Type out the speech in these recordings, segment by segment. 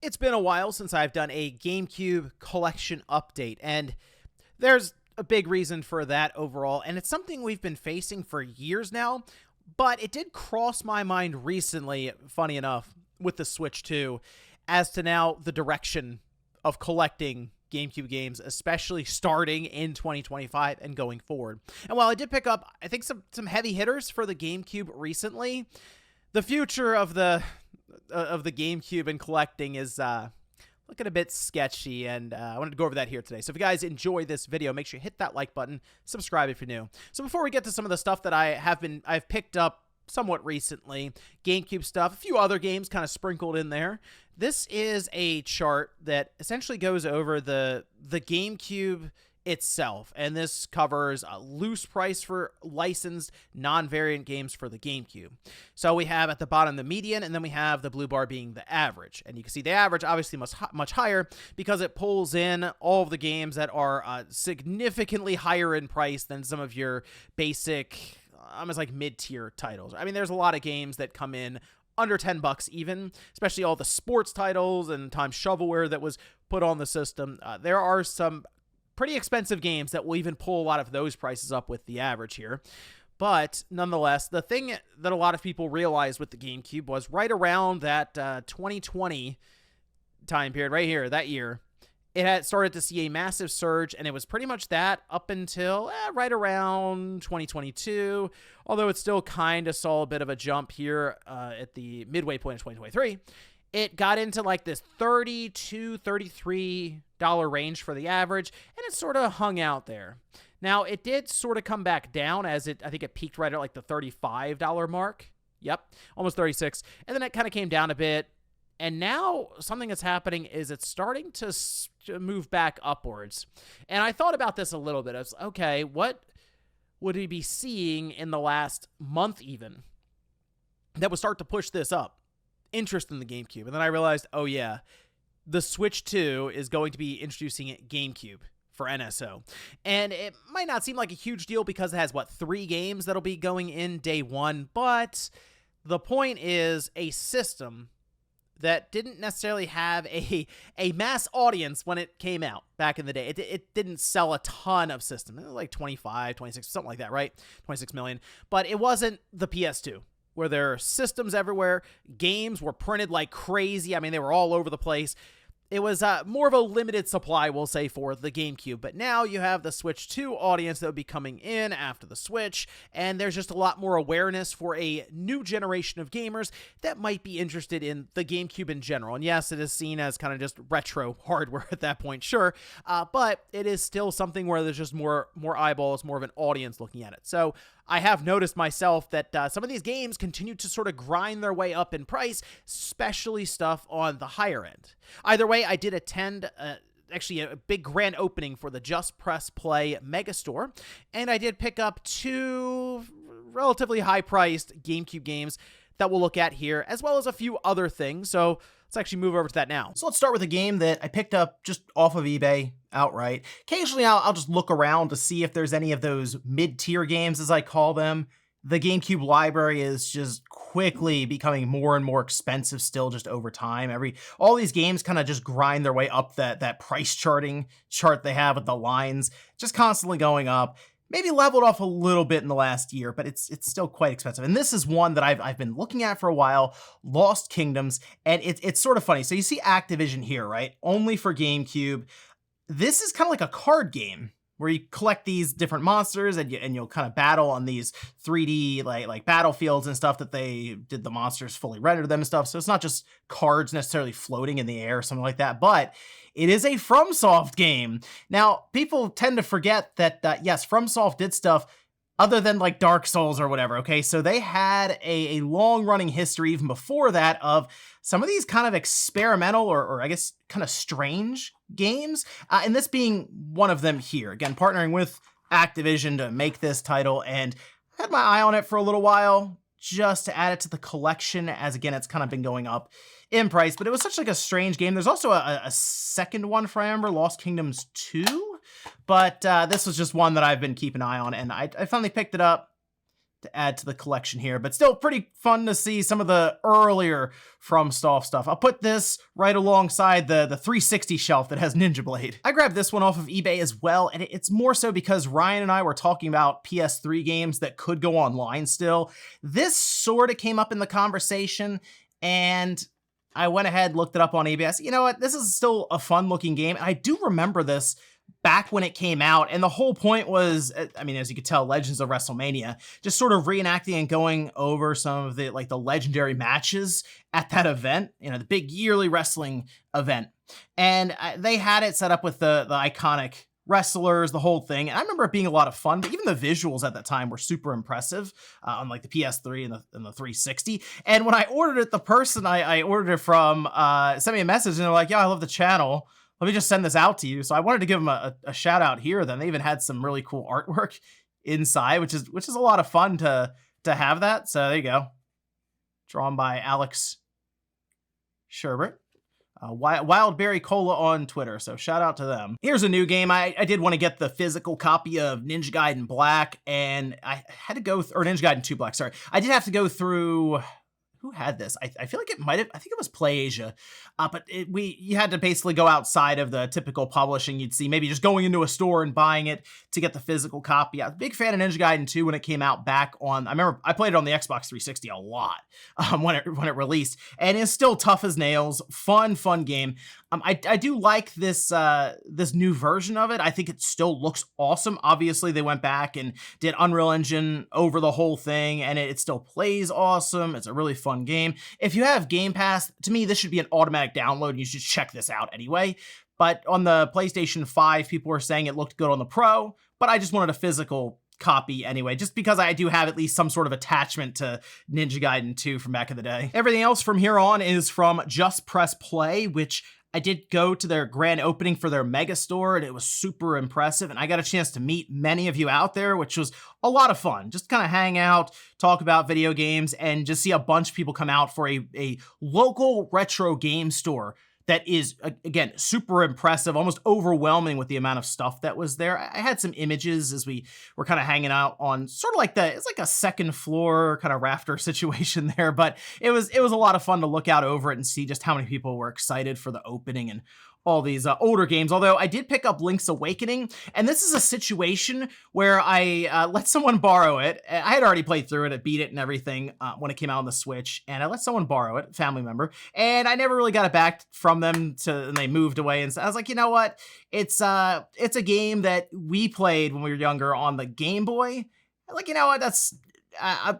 It's been a while since I've done a GameCube collection update, and there's a big reason for that overall, and it's something we've been facing for years now, but it did cross my mind recently, funny enough, with the Switch 2, as to now the direction of collecting GameCube games, especially starting in 2025 and going forward. And while I did pick up, I think, some heavy hitters for the GameCube recently, the future of the GameCube and collecting is looking a bit sketchy, and I wanted to go over that here today. So if you guys enjoy this video, make sure you hit that like button, subscribe if you're new. So before we get to some of the stuff that I've picked up somewhat recently, GameCube stuff, a few other games kind of sprinkled in there. This is a chart that essentially goes over the GameCube itself, and this covers a loose price for licensed non-variant games for the GameCube. So we have at the bottom the median, and then we have the blue bar being the average, and you can see the average obviously much higher because it pulls in all of the games that are significantly higher in price than some of your basic, almost like mid-tier titles. I mean, there's a lot of games that come in under 10 bucks even, especially all the sports titles and Time Shovelware that was put on the system. There are some pretty expensive games that will even pull a lot of those prices up with the average here. But nonetheless, the thing that a lot of people realized with the GameCube was right around that 2020 time period right here, that year, it had started to see a massive surge, and it was pretty much that up until right around 2022, although it still kind of saw a bit of a jump here at the midway point of 2023. It got into like this $30 to $33 range for the average, and it sort of hung out there. Now, it did sort of come back down as I think it peaked right at like the $35 mark. Yep, almost 36. And then it kind of came down a bit. And now something that's happening is it's starting to move back upwards. And I thought about this a little bit. I was, okay, what would we be seeing in the last month even that would start to push this up? Interest in the GameCube. And then I realized, oh yeah, the Switch 2 is going to be introducing GameCube for NSO. And it might not seem like a huge deal because it has, 3 games that'll be going in day one. But the point is a system that didn't necessarily have a mass audience when it came out back in the day. It didn't sell a ton of systems. It was like 25, 26, something like that, right? 26 million. But it wasn't the PS2, where there are systems everywhere. Games were printed like crazy. I mean, they were all over the place. It was more of a limited supply, we'll say, for the GameCube. But now you have the Switch 2 audience that would be coming in after the Switch, and there's just a lot more awareness for a new generation of gamers that might be interested in the GameCube in general. And yes, it is seen as kind of just retro hardware at that point, sure, but it is still something where there's just more eyeballs, more of an audience looking at it. So I have noticed myself that some of these games continue to sort of grind their way up in price, especially stuff on the higher end. Either way, I did attend actually a big grand opening for the Just Press Play Megastore, and I did pick up 2 relatively high-priced GameCube games that we'll look at here, as well as a few other things. So let's actually move over to that now. So let's start with a game that I picked up just off of eBay outright. Occasionally, I'll just look around to see if there's any of those mid-tier games, as I call them. The GameCube library is just quickly becoming more and more expensive still just over time. All these games kind of just grind their way up that price chart they have with the lines, just constantly going up. Maybe leveled off a little bit in the last year, but it's still quite expensive. And this is one that I've been looking at for a while, Lost Kingdoms, and it's sort of funny. So you see Activision here, right? Only for GameCube. This is kind of like a card game where you collect these different monsters and you'll kind of battle on these 3D like battlefields and stuff that they did the monsters fully render them and stuff. So it's not just cards necessarily floating in the air or something like that, but it is a FromSoft game. Now, people tend to forget that, yes, FromSoft did stuff other than like Dark Souls or whatever, okay? So they had a long-running history even before that of some of these kind of experimental or I guess kind of strange games, and this being one of them here. Again, partnering with Activision to make this title, and I had my eye on it for a little while just to add it to the collection, as again, it's kind of been going up in price, but it was such like a strange game. There's also a second one, if I remember, Lost Kingdoms 2, but this was just one that I've been keeping an eye on, and I finally picked it up. to add to the collection here, but still pretty fun to see some of the earlier FromSoft stuff. I'll put this right alongside the 360 shelf that has Ninja Blade. I grabbed this one off of eBay as well, and it's more so because Ryan and I were talking about PS3 games that could go online still. This sort of came up in the conversation, and I went ahead, looked it up on eBay. I said, you know what, this is still a fun looking game. And I do remember this back when it came out, and the whole point was, I mean, as you could tell, Legends of WrestleMania, just sort of reenacting and going over some of the legendary matches at that event, you know, the big yearly wrestling event. And they had it set up with the iconic wrestlers, the whole thing. And I remember it being a lot of fun, but even the visuals at that time were super impressive on like the PS3 and the 360. And when I ordered it, the person I ordered it from sent me a message, and they're like, yeah, I love the channel. Let me just send this out to you. So I wanted to give them a shout out here. Then they even had some really cool artwork inside, which is a lot of fun to have that. So there you go. Drawn by Alex Sherbert. Wildberry Cola on Twitter, so shout out to them. Here's a new game. I did want to get the physical copy of Ninja Gaiden Black, and I had to go, or Ninja Gaiden 2 Black, sorry. I did have to go through, who had this? I feel like it might have, I think it was PlayAsia, but you had to basically go outside of the typical publishing you'd see, maybe just going into a store and buying it to get the physical copy. I was a big fan of Ninja Gaiden 2 when it came out back on, I remember I played it on the Xbox 360 a lot when it released, and it's still tough as nails, fun game. I do like this new version of it. I think it still looks awesome. Obviously, they went back and did Unreal Engine over the whole thing, and it still plays awesome. It's a really fun game. If you have Game Pass, to me, this should be an automatic download, and you should check this out anyway. But on the PlayStation 5, people were saying it looked good on the Pro, but I just wanted a physical copy anyway, just because I do have at least some sort of attachment to Ninja Gaiden 2 from back in the day. Everything else from here on is from Just Press Play, which I did go to their grand opening for their mega store, and it was super impressive, and I got a chance to meet many of you out there, which was a lot of fun. Just kind of hang out, talk about video games, and just see a bunch of people come out for a local retro game store that is, again, super impressive, almost overwhelming with the amount of stuff that was there. I had some images as we were kind of hanging out on sort of like it's like a second floor kind of rafter situation there, but it was a lot of fun to look out over it and see just how many people were excited for the opening and all these older games. Although I did pick up Link's Awakening, and this is a situation where I let someone borrow it. I had already played through it, I beat it and everything when it came out on the Switch, and I let someone borrow it, family member, and I never really got it back from them and they moved away. And so I was like, you know what? It's a game that we played when we were younger on the Game Boy. Like, you know what? That's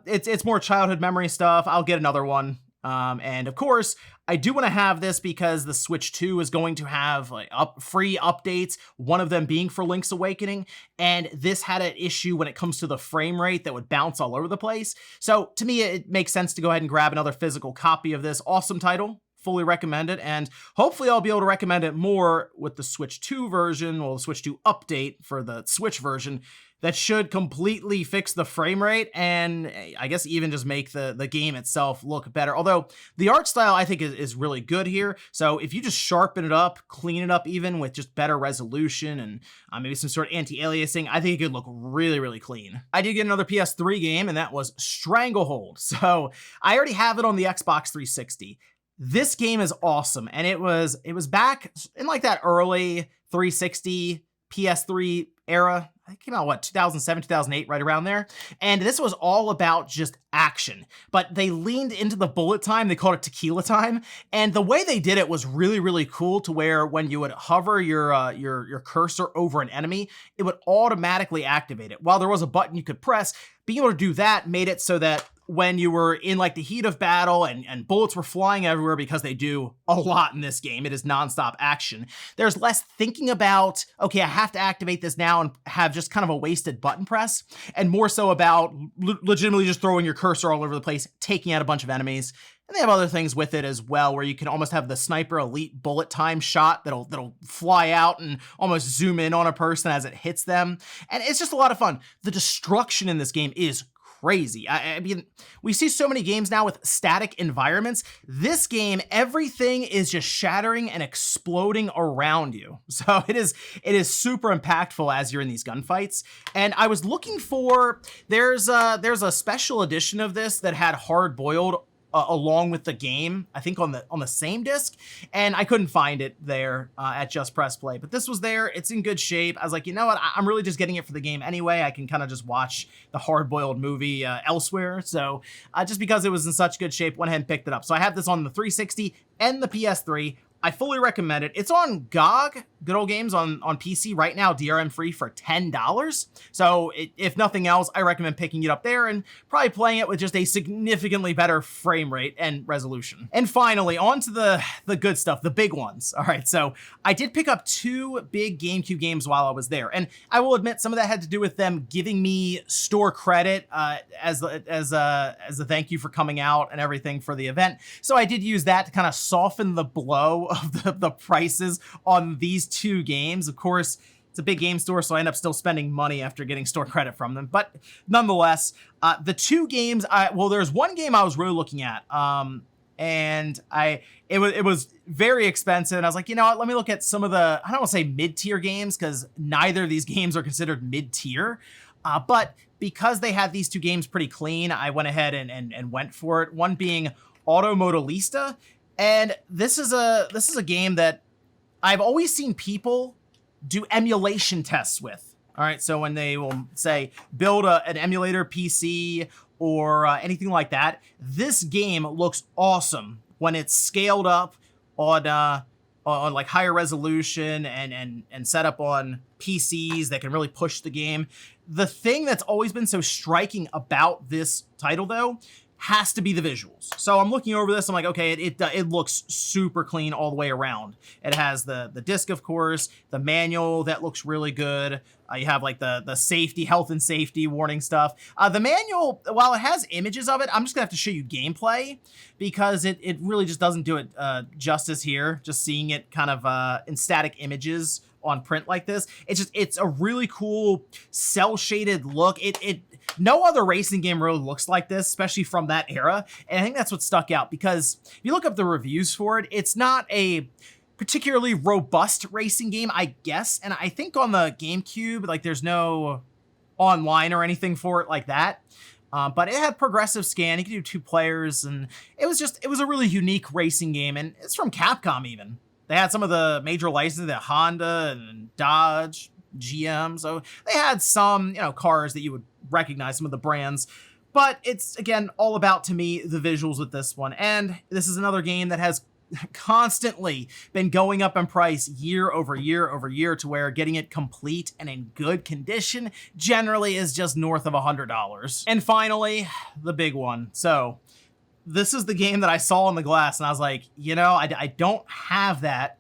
it's more childhood memory stuff. I'll get another one. And of course, I do want to have this because the Switch 2 is going to have like free updates, one of them being for Link's Awakening, and this had an issue when it comes to the frame rate that would bounce all over the place. So to me, it makes sense to go ahead and grab another physical copy of this awesome title. Fully recommend it, and hopefully I'll be able to recommend it more with the Switch 2 version, well, the Switch 2 update for the Switch version that should completely fix the frame rate and I guess even just make the game itself look better. Although the art style I think is really good here. So if you just sharpen it up, clean it up even with just better resolution and maybe some sort of anti-aliasing, I think it could look really, really clean. I did get another PS3 game, and that was Stranglehold. So I already have it on the Xbox 360. This game is awesome, and it was back in like that early 360 PS3 era. It came out, what, 2007, 2008, right around there. And this was all about just action. But they leaned into the bullet time. They called it tequila time. And the way they did it was really, really cool, to where when you would hover your cursor over an enemy, it would automatically activate it. While there was a button you could press, being able to do that made it so that when you were in like the heat of battle and bullets were flying everywhere, because they do a lot in this game, it is nonstop action, there's less thinking about, okay, I have to activate this now and have just kind of a wasted button press, and more so about legitimately just throwing your cursor all over the place, taking out a bunch of enemies. And they have other things with it as well, where you can almost have the sniper elite bullet time shot that'll fly out and almost zoom in on a person as it hits them. And it's just a lot of fun. The destruction in this game is crazy. I mean, we see so many games now with static environments. This game, everything is just shattering and exploding around you. So it is super impactful as you're in these gunfights. And I was looking for, there's a special edition of this that had Hard Boiled along with the game, I think on the same disc, and I couldn't find it there at Just Press Play, but this was there. It's in good shape. I was like, you know what, I'm really just getting it for the game anyway. I can kind of just watch the Hard Boiled movie elsewhere, so just because it was in such good shape, went ahead and picked it up. So I have this on the 360 and the PS3. I fully recommend it. It's on GOG, Good Old Games on PC right now, DRM free for $10. So if nothing else, I recommend picking it up there and probably playing it with just a significantly better frame rate and resolution. And finally, on to the good stuff, the big ones. All right, so I did pick up 2 big GameCube games while I was there. And I will admit some of that had to do with them giving me store credit as a thank you for coming out and everything for the event. So I did use that to kind of soften the blow of the prices on these 2 games. Of course, it's a big game store, so I end up still spending money after getting store credit from them. But nonetheless, the 2 games, there's one game I was really looking at, and it was very expensive, and I was like, you know what, let me look at some of the, I don't want to say mid-tier games, because neither of these games are considered mid-tier, but because they had these 2 games pretty clean, I went ahead and went for it. One being Modellista. And this is a game that I've always seen people do emulation tests with. All right, so when they will say build an emulator PC or anything like that, this game looks awesome when it's scaled up on like higher resolution and set up on PCs that can really push the game. The thing that's always been so striking about this title, though, has to be the visuals. So I'm looking over this, I'm like, okay, it looks super clean all the way around. It has the disc, of course, the manual that looks really good. You have like the safety, health and safety warning stuff. The manual, while it has images of it, I'm just gonna have to show you gameplay because it really just doesn't do it justice here. Just seeing it kind of in static images on print like this. It's a really cool cell shaded look. No other racing game really looks like this, especially from that era. And I think that's what stuck out because if you look up the reviews for it, it's not a particularly robust racing game, I guess. And I think on the GameCube, like there's no online or anything for it like that. But it had progressive scan. You could do 2 players, and it was a really unique racing game. And it's from Capcom even. They had some of the major licenses, the Honda and Dodge, GM. So they had some, cars that you would recognize, some of the brands. But it's, again, all about, to me, the visuals with this one. And this is another game that has constantly been going up in price year over year over year to where getting it complete and in good condition generally is just north of $100. And finally, the big one. So this is the game that I saw on the glass and I was like, I don't have that.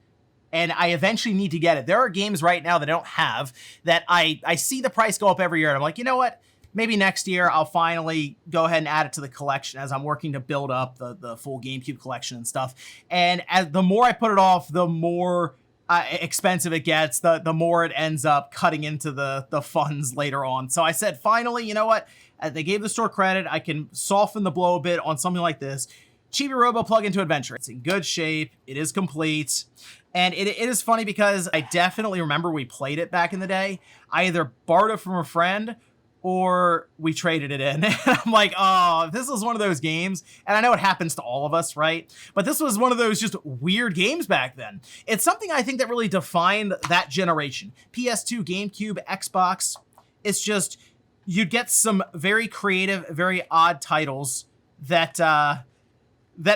And I eventually need to get it. There are games right now that I don't have that I see the price go up every year. And I'm like, you know what? Maybe next year I'll finally go ahead and add it to the collection as I'm working to build up the full GameCube collection and stuff. And as the more I put it off, the more expensive it gets, the more it ends up cutting into the funds later on. So I said, finally, you know what? They gave the store credit. I can soften the blow a bit on something like this. Chibi-Robo Plug-in Adventure. It's in good shape. It is complete. And it is funny because I definitely remember we played it back in the day. I either borrowed it from a friend or we traded it in. And I'm like, oh, this is one of those games. And I know it happens to all of us, right? But this was one of those just weird games back then. It's something I think that really defined that generation. PS2, GameCube, Xbox. It's just, you'd get some very creative, very odd titles that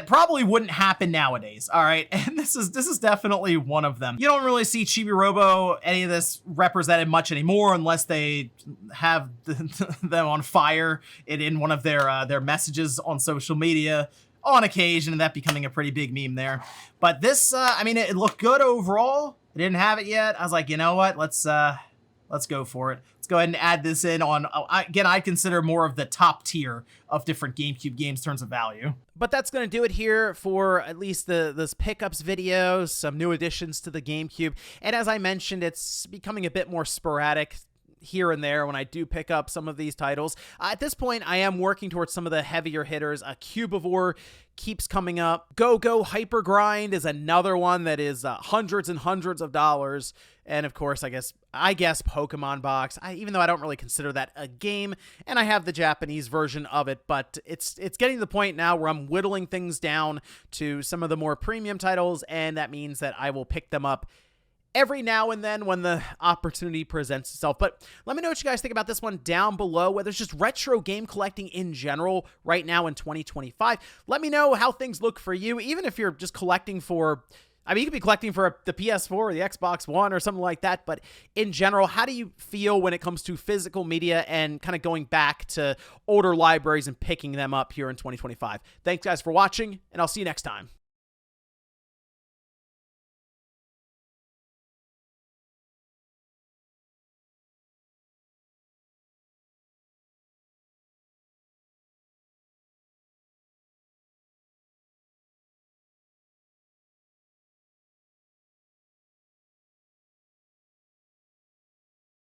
probably wouldn't happen nowadays, all right? And this is definitely one of them. You don't really see Chibi-Robo, any of this represented much anymore unless they have them on fire in one of their messages on social media on occasion, and that becoming a pretty big meme there. But this, it looked good overall. I didn't have it yet. I was like, you know what? Let's go for it. Let's go ahead and add this in on, again, I consider more of the top tier of different GameCube games in terms of value. But that's going to do it here for at least this pickups video, some new additions to the GameCube. And as I mentioned, it's becoming a bit more sporadic here and there when I do pick up some of these titles. At this point, I am working towards some of the heavier hitters. Cubivore keeps coming up. Go Hyper Grind is another one that is hundreds and hundreds of dollars. And of course, I guess Pokemon Box, even though I don't really consider that a game, and I have the Japanese version of it, but it's getting to the point now where I'm whittling things down to some of the more premium titles, and that means that I will pick them up every now and then when the opportunity presents itself. But let me know what you guys think about this one down below, whether it's just retro game collecting in general right now in 2025. Let me know how things look for you, even if you're just collecting for, I mean, you could be collecting for the PS4 or the Xbox One or something like that, but in general, how do you feel when it comes to physical media and kind of going back to older libraries and picking them up here in 2025? Thanks guys for watching, and I'll see you next time.